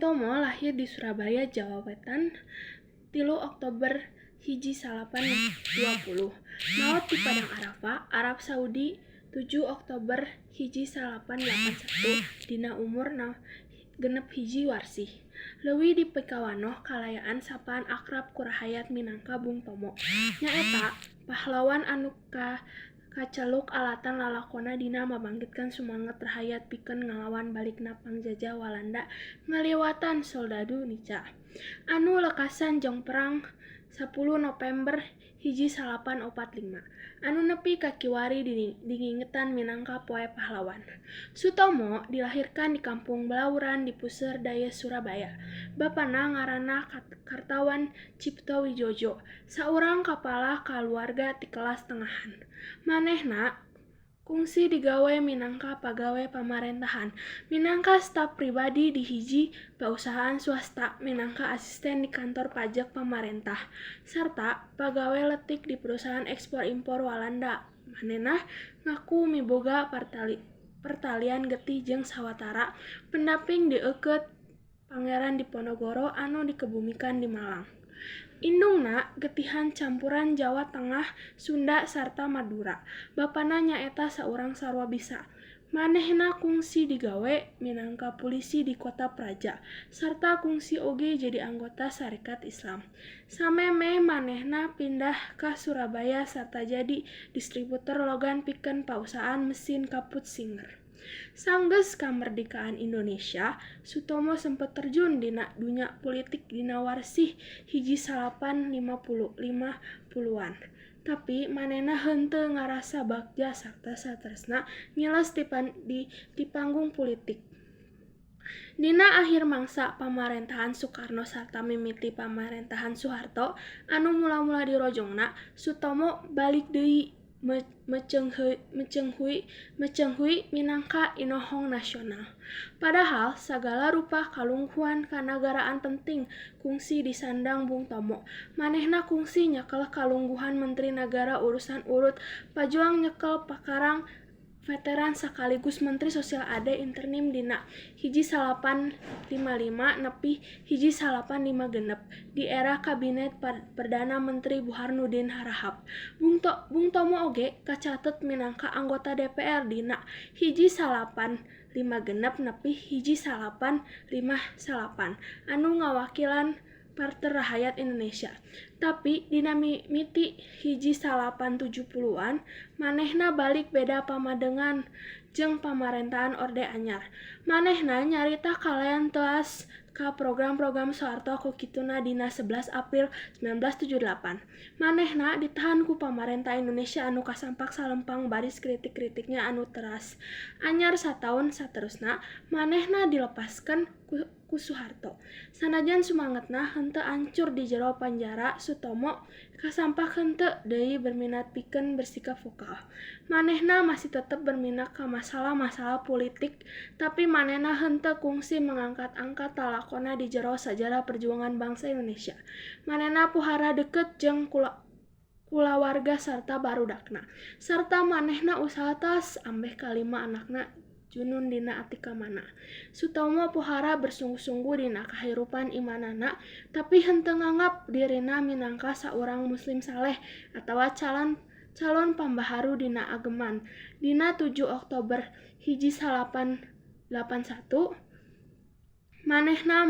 Sutomo lahir di Surabaya, Jawa Wetan, 3 Oktober 1820. Maot di Padang Arafah, Arab Saudi, 7 Oktober 1881, dina umur genep hiji warsih. Leuwih di Pikawanoh kalayaan sapaan akrab kurahayat minangka Bung Tomo. Nyaeta pahlawan anu kaceluk alatan lalakonna dina mabangkitkan sumanget rahayat pikeun ngalawan balikna pangjajah Walanda ngaliwatan soldadu Nica. Anu lekasan jong perang 10 November 1845. Anu nepi ka kiwari dingingetan minangka Poe Pahlawan. Sutomo dilahirkan di Kampung Belauran di Puser Daya Surabaya. Bapana ngaranna Kartawan Cipto Wijojo, saurang kapala kaluarga ti kelas tengahan. Manehna kungsi digawe minangka pagawe pamarentahan, minangka staf pribadi di hiji pausahaan swasta, minangka asisten di kantor pajak pamarentah, sarta pagawe letik di perusahaan ekspor impor Walanda. Manehna ngaku miboga pertalian getih jeung sawatara pendamping di eukeut Pangeran Diponegoro anu dikebumikan di Malang. Indungna getihan campuran Jawa Tengah, Sunda, sarta Madura. Bapana nyaeta saurang sarwa bisa. Manehna kungsi digawe minangka polisi di Kota Praja, sarta kungsi oge jadi anggota Sarekat Islam. Sameme manehna pindah ka Surabaya sarta jadi distributor logan pikeun pausahaan mesin kaput Singer. Sanggeus kamerdekaan Indonesia, Sutomo sempat terjun dina dunya politik dina warsih 1850-an. Tapi manehna henteu ngarasa bagja sarta satresna ngiles di panggung politik. Dina akhir mangsa pamarentahan Soekarno sarta mimiti pamarentahan Soeharto anu mula-mula dirojongna, Sutomo balik deui mecenghui minangka inohong nasional. Padahal sagala rupa kalungkuhan kanagaraan penting kungsi disandang Bung Tomo. Manehna kungsi nyekel kalungguhan Menteri Nagara Urusan Urut, pajuang nyekel pakarang veteran sekaligus Menteri Sosial AD internim dina 1855 nepi 1856 di era Kabinet Perdana Menteri Burhanuddin Harahap. Bung Tomo oge kacatet minangka anggota DPR dina 1856 nepi 1858 anu ngawakilan Partai Rakyat Indonesia. Tapi dina mimiti 1870-an manehna balik beda pamadengan jeung pamarentahan Orde Anyar. Manehna nyarita kalayan teas ka program-program Soeharto ku kituna dina 11 April 1978. Manehna ditahan ku pamarentah Indonesia anu kasampak salempang baris kritik-kritiknya anu teras. Anyar sataun saterusna manehna dilepaskeun ku Soeharto. Sanajan sumangetna henteu ancur di jero penjara, Sutomo kasampak henteu deui berminat pikeun bersikap vokal. Manehna masih tetep berminat ka masalah-masalah politik, tapi manehna henteu kungsi mengangkat-angkat talakona di jero sajarah perjuangan bangsa Indonesia. Manehna pohara deukeut jeung kulawarga sarta barudakna. Sarta manehna usaha tas ambeh kalima anakna junun dina atikamana. Sutomo pohara bersungguh-sungguh dina kahirupan imanana, tapi henteu nganggap dirina minangka saurang muslim saleh atawa calon pambaharu dina ageman. Dina 7 Oktober 1881 manehna